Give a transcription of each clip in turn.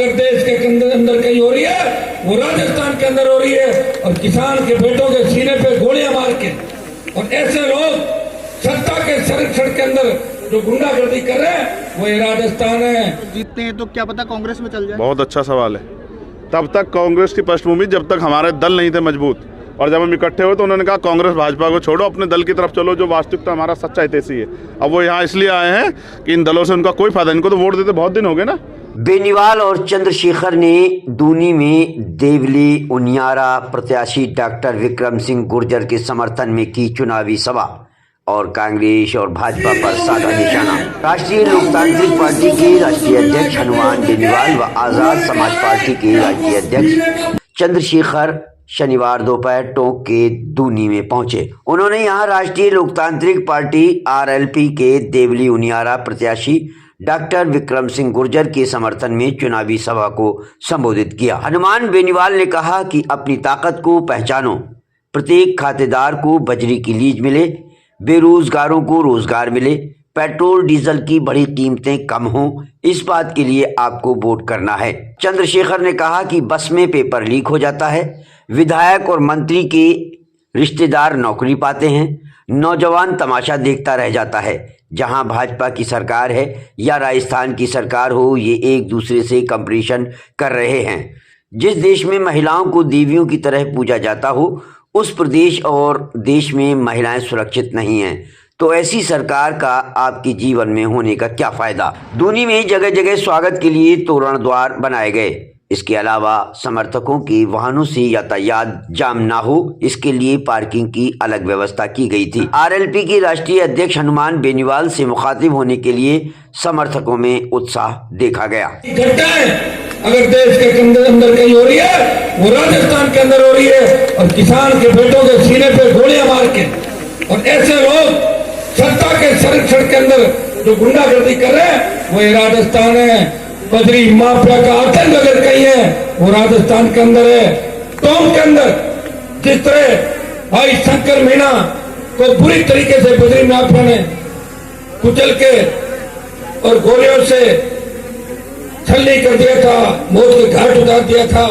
अगर देश के अंदर कहीं हो रही है वो राजस्थान के अंदर हो रही है, और किसान के बेटों के सीने पे गोलियां मार के, और ऐसे लोग सत्ता के संरक्षण के अंदर जो गुंडागर्दी कर रहे हैं वो ये राजस्थान है। जीतते हैं तो क्या पता कांग्रेस में चल जाए। बहुत अच्छा सवाल है। तब तक कांग्रेस की पृष्ठभूमि, जब तक हमारे दल नहीं थे मजबूत, और जब हम इकट्ठे हुए तो उन्होंने कहा कांग्रेस भाजपा को छोड़ो, अपने दल की तरफ चलो जो वास्तविकता हमारा सच्चा हितैषी है। अब वो यहाँ इसलिए आए हैं कि इन दलों से उनका कोई फायदा, इनको तो वोट देते बहुत दिन हो गए ना। बेनीवाल और चंद्रशेखर ने दूनी में देवली उनियारा प्रत्याशी डॉक्टर विक्रम सिंह गुर्जर के समर्थन में की चुनावी सभा और कांग्रेस और भाजपा पर साधा निशाना। राष्ट्रीय लोकतांत्रिक पार्टी के राष्ट्रीय अध्यक्ष हनुमान बेनीवाल व आजाद समाज पार्टी के राष्ट्रीय अध्यक्ष चंद्रशेखर शनिवार दोपहर टोंक के दूनी में पहुंचे। उन्होंने यहां राष्ट्रीय लोकतांत्रिक पार्टी आरएलपी के देवली उनियारा प्रत्याशी डॉक्टर विक्रम सिंह गुर्जर के समर्थन में चुनावी सभा को संबोधित किया। हनुमान बेनीवाल ने कहा कि अपनी ताकत को पहचानो, प्रत्येक खातेदार को बजरी की लीज मिले, बेरोजगारों को रोजगार मिले, पेट्रोल डीजल की बड़ी कीमतें कम हों, इस बात के लिए आपको वोट करना है। चंद्रशेखर ने कहा कि बस में पेपर लीक हो जाता है, विधायक और मंत्री के रिश्तेदार नौकरी पाते हैं, नौजवान तमाशा देखता रह जाता है। जहां भाजपा की सरकार है या राजस्थान की सरकार हो, ये एक दूसरे से कंपटीशन कर रहे हैं। जिस देश में महिलाओं को देवियों की तरह पूजा जाता हो, उस प्रदेश और देश में महिलाएं सुरक्षित नहीं हैं, तो ऐसी सरकार का आपके जीवन में होने का क्या फायदा। दूनी में जगह जगह स्वागत के लिए तोरण द्वार बनाए गए। इसके अलावा समर्थकों के वाहनों से यातायात जाम ना हो, इसके लिए पार्किंग की अलग व्यवस्था की गई थी। आरएलपी के राष्ट्रीय अध्यक्ष हनुमान बेनीवाल से मुखातिब होने के लिए समर्थकों में उत्साह देखा गया। अगर देश के अंदर कहीं हो रही है वो राजस्थान के अंदर हो रही है, और किसान के बेटों के सीने पे गोलियां मार के, और ऐसे लोग सत्ता के संरक्षण के अंदर जो गुंडागर्दी कर रहे हैं वो ये राजस्थान है। बजरी माफिया का आतंक अगर कहीं है वो राजस्थान के अंदर है। टोंक के अंदर जिस तरह भाई शंकर मीणा को बुरी तरीके से बजरी माफिया ने कुचल के और गोलियों से छलनी कर दिया था, मौत के घाट उतार दिया था,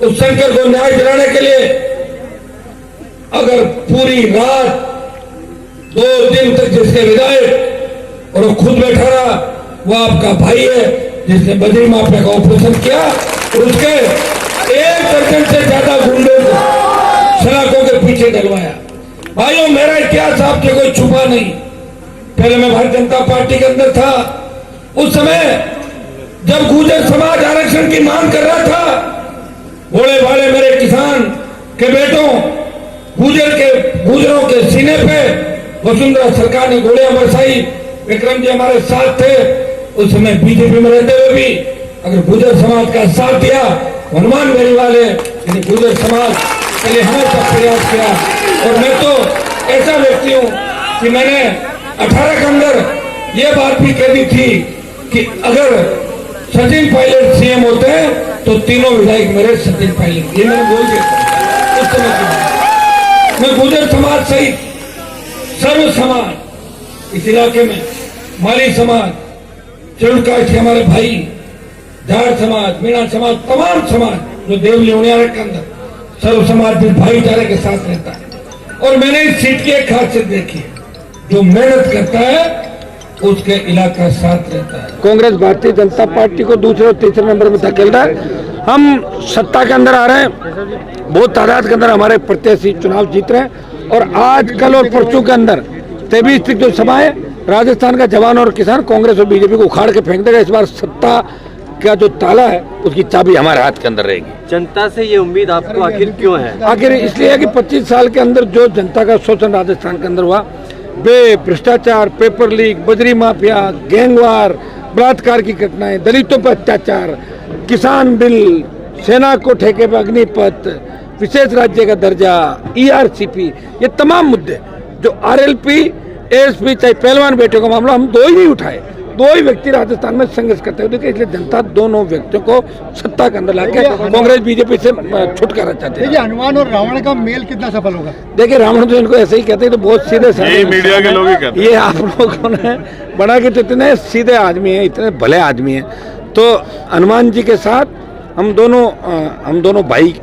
उस शंकर को न्याय दिलाने के लिए अगर पूरी रात 2 दिन तक जिसके विधायक और वो खुद बैठा रहा, वो आपका भाई है जिसने बजरी माफिया का ऑपरेशन किया, और उसके 1 दर्जन से ज्यादा गुंडों को सलाखों के पीछे डलवाया। भाइयों, मेरा इतिहास आपके कोई छुपा नहीं। पहले मैं भारतीय जनता पार्टी के अंदर था, उस समय जब गुर्जर समाज आरक्षण की मांग कर रहा था, भोले भाले मेरे किसान के बेटों गुर्जरों के सीने पे वसुंधरा सरकार ने गोलियां बरसाई। विक्रम जी हमारे साथ थे, उस समय बीजेपी में रहते हुए भी अगर गुर्जर समाज का साथ दिया, हनुमान बेनीवाल ने गुर्जर समाज के लिए हमेशा प्रयास किया। और मैं तो ऐसा व्यक्ति हूं कि मैंने 18 के अंदर ये बात भी कह दी थी कि अगर सचिन पायलट सीएम होते हैं तो तीनों विधायक मेरे सचिन पायलट, ये मैंने बोल दिया उस समय। मैं गुर्जर समाज सहित सर्व समाज इस इलाके में, माली समाज, चरुकाशी हमारे भाई, जाट समाज, मीणा समाज, तमाम समाज जो देवली उनियारा के अंदर सर्व समाज भी भाईचारे के साथ रहता है। और मैंने इस सीट की एक खासियत देखी है, जो मेहनत करता है उसके इलाका साथ रहता है। कांग्रेस भारतीय जनता पार्टी को दूसरे और तीसरे नंबर में धकेल रहा है। हम सत्ता के अंदर आ रहे हैं, बहुत तादाद के अंदर हमारे प्रत्याशी चुनाव जीत रहे हैं, और आज कल और परसों के अंदर 23 तक जो सभा है, राजस्थान का जवान और किसान कांग्रेस और बीजेपी को उखाड़ के फेंक देगा। इस बार सत्ता का जो ताला है उसकी चाबी हमारे हाथ के अंदर रहेगी। जनता से ये उम्मीद आपको आखिर क्यों है? आखिर इसलिए है कि 25 साल के अंदर जो जनता का शोषण राजस्थान के अंदर हुआ, भ्रष्टाचार, पेपर लीक, बजरी माफिया, गैंगवार, बलात्कार की घटनाएं, दलितों पर अत्याचार, किसान बिल, सेना को ठेके पर अग्निपथ, विशेष राज्य का दर्जा, ERCP, ये तमाम मुद्दे जो आरएलपी, एएसपी, चाहे पहलवान बेटे का मामला, हम 2 ही नहीं उठाए। 2 ही व्यक्ति राजस्थान में संघर्ष करते हुए, इसलिए जनता दोनों व्यक्तियों को सत्ता के अंदर लाके कांग्रेस बीजेपी से छुटकारा चाहते हैं। देखिए, हनुमान और रावण का मेल कितना सफल होगा? देखिए, रावण तो इनको ऐसे ही कहते हैं, तो बहुत सीधे साधे मीडिया के लोग ही कहते हैं। ये आप लोगों ने बना के तो इतने सीधे आदमी है, इतने भले आदमी है, तो हनुमान जी के साथ हम दोनों भाई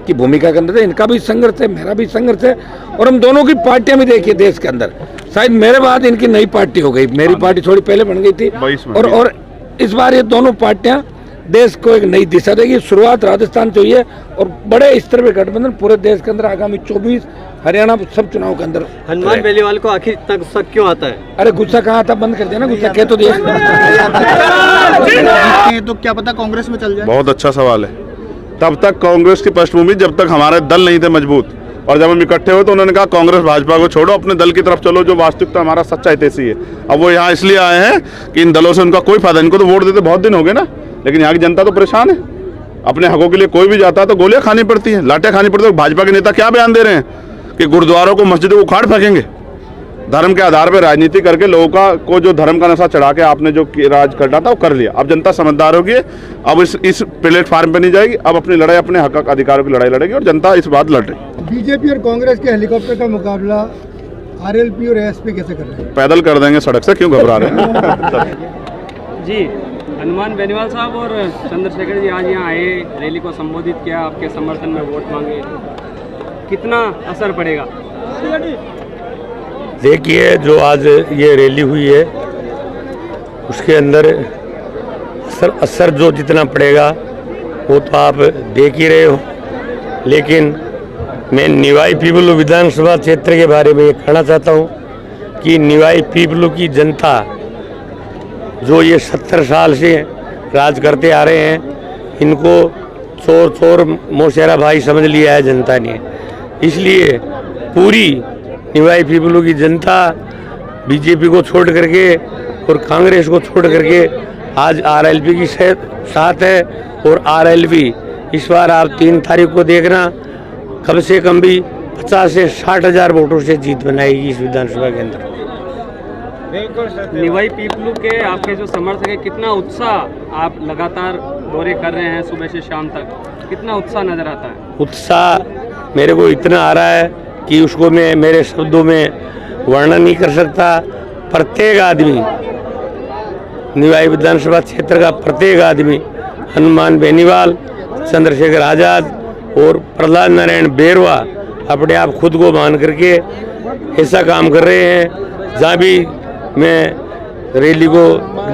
की भूमिका करते थे। इनका भी संघर्ष है, मेरा भी संघर्ष है, और हम दोनों की पार्टियां भी देखिए देश के अंदर। शायद मेरे बाद इनकी नई पार्टी हो गई, मेरी पार्टी थोड़ी पहले बन गई थी, 22 में। और इस बार ये दोनों पार्टियां देश को एक नई दिशा देगी। शुरुआत राजस्थान से हुई है और बड़े स्तर पे गठबंधन पूरे देश के अंदर आगामी 24 हरियाणा सब चुनाव के अंदर। हनुमान बेनीवाल को आखिर इतना गुस्सा क्यों आता है? अरे गुस्सा कहाँ था, बंद कर दिया ना गुस्सा, कह तो दिया। तो क्या पता कांग्रेस में चल जाए? बहुत अच्छा सवाल है। तब तक कांग्रेस की पृष्ठभूमि, जब तक हमारे दल नहीं थे मजबूत, और जब हम इकट्ठे हुए तो उन्होंने कहा कांग्रेस भाजपा को छोड़ो, अपने दल की तरफ चलो जो वास्तविकता हमारा सच्चा हितैषी है। अब वो यहाँ इसलिए आए हैं कि इन दलों से उनका कोई फायदा, इनको तो वोट देते बहुत दिन हो गए ना, लेकिन यहाँ की जनता तो परेशान है। अपने हकों के लिए कोई भी जाता है तो गोलियां खानी पड़ती हैं, लाठियां खानी पड़ती है। भाजपा के नेता क्या बयान दे रहे हैं कि गुरुद्वारों को, मस्जिदों को उखाड़ फेंकेंगे। धर्म के आधार पर राजनीति करके लोगों को जो धर्म का नशा चढ़ा के आपने जो राज करना था वो कर लिया। अब जनता समझदार होगी, अब इस प्लेटफार्म पे नहीं जाएगी, अब अपनी लड़ाई, अपने हक अधिकारों की लड़ाई लड़ेगी, और जनता इस बात लड़ रही। बीजेपी और कांग्रेस के हेलीकॉप्टर का मुकाबला आरएलपी और एएसपी कैसे कर रहे हैं? पैदल कर देंगे सड़क से, क्यों घबरा रहे हैं? जी, हनुमान बेनीवाल साहब और चंद्रशेखर जी आज यहाँ आए, रैली को संबोधित किया, आपके समर्थन में वोट मांगे, कितना असर पड़ेगा? देखिए, जो आज ये रैली हुई है उसके अंदर असर जो जितना पड़ेगा वो तो आप देख ही रहे हो, लेकिन मैं निवाई पीपलू विधानसभा क्षेत्र के बारे में ये कहना चाहता हूँ कि निवाई पीपलू की जनता जो ये 70 साल से राज करते आ रहे हैं, इनको चोर चोर मौसेरा भाई समझ लिया है जनता ने। इसलिए पूरी निवाई पीपलू की जनता बीजेपी को छोड़ करके और कांग्रेस को छोड़ करके आज आरएलपी की साथ है, और आरएलपी इस बार आप 3 तारीख को देखना कम से कम भी 50 से 60 हज़ार वोटों से जीत बनाएगी इस विधानसभा के अंदर। निवाई पीपलू के आपके जो समर्थक है, कितना उत्साह, आप लगातार दौरे कर रहे हैं सुबह से शाम तक, कितना उत्साह नजर आता है? उत्साह मेरे को इतना आ रहा है कि उसको मैं मेरे शब्दों में वर्णन नहीं कर सकता। प्रत्येक आदमी, निवाई विधानसभा क्षेत्र का प्रत्येक आदमी हनुमान बेनीवाल, चंद्रशेखर आज़ाद और प्रहलाद नारायण बैरवा अपने आप खुद को मान करके ऐसा काम कर रहे हैं। जहाँ भी मैं रैली को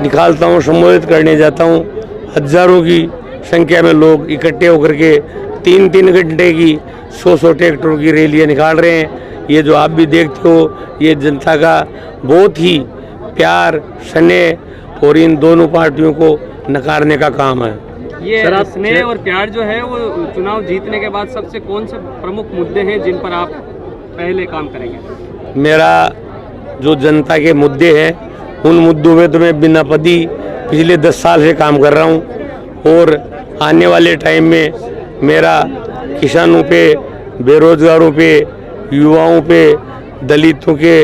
निकालता हूँ, संबोधित करने जाता हूँ, हजारों की संख्या में लोग इकट्ठे होकर के 3-3 घंटे की 100 ट्रैक्टरों की रैलियाँ निकाल रहे हैं। ये जो आप भी देखते हो, ये जनता का बहुत ही प्यार, स्नेह और इन दोनों पार्टियों को नकारने का काम है। ये स्नेह और प्यार जो है वो चुनाव जीतने के बाद सबसे कौन से प्रमुख मुद्दे हैं जिन पर आप पहले काम करेंगे? मेरा जो जनता के मुद्दे हैं, उन मुद्दों में तो मैं बिना पदी पिछले 10 साल से काम कर रहा हूं, और आने वाले टाइम में मेरा किसानों पे, बेरोजगारों पे, युवाओं पे, दलितों के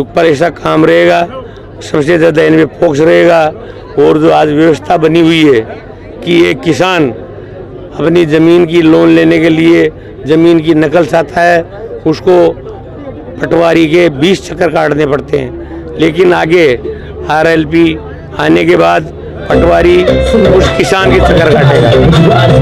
ऊपर ऐसा काम रहेगा, सबसे ज़्यादा इनमें फोकस रहेगा। और जो आज व्यवस्था बनी हुई है कि एक किसान अपनी ज़मीन की लोन लेने के लिए ज़मीन की नकल चाहता है, उसको पटवारी के 20 चक्कर काटने पड़ते हैं, लेकिन आगे आरएलपी आने के बाद पटवारी उस किसान के चक्कर काटेगा।